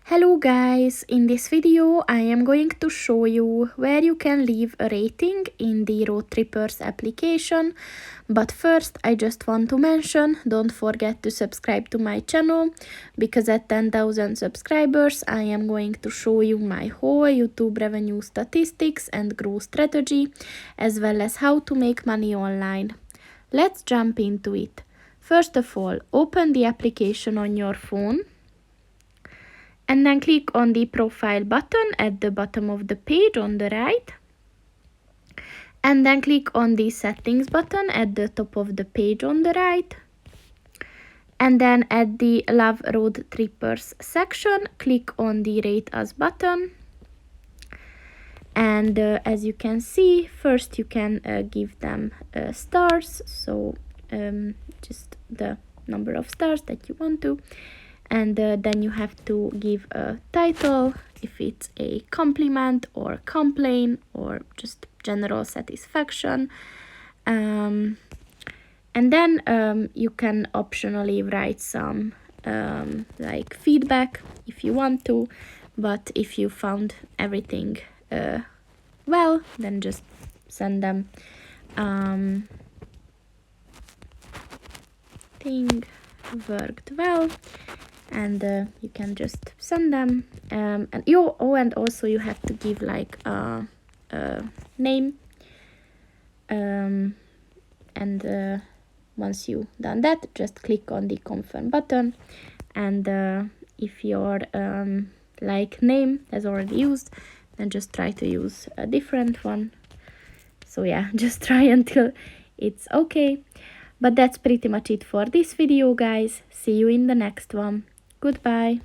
Hello guys, in this video I am going to show you where you can leave a rating in the Roadtrippers application. But first I just want to mention, don't forget to subscribe to my channel, because at 10,000 subscribers I am going to show you my whole YouTube revenue statistics and growth strategy, as well as how to make money online. Let's jump into it. First of all, open the application on your phone. And then click on the profile button at the bottom of the page on the right. And then click on the settings button at the top of the page on the right. And then at the Love Roadtrippers section, click on the Rate Us button. And as you can see, first you can give them stars. So just the number of stars that you want to. And then you have to give a title, if it's a compliment or complaint or just general satisfaction. And then you can optionally write some like feedback if you want to, but if you found everything well, then just send them thing worked well. And you can just send them and also you have to give like a name, and once you done that, just click on the confirm button. And if your like name has already used, then just try to use a different one. So yeah, just try until it's okay. But that's pretty much it for this video, guys. See you in the next one. Goodbye.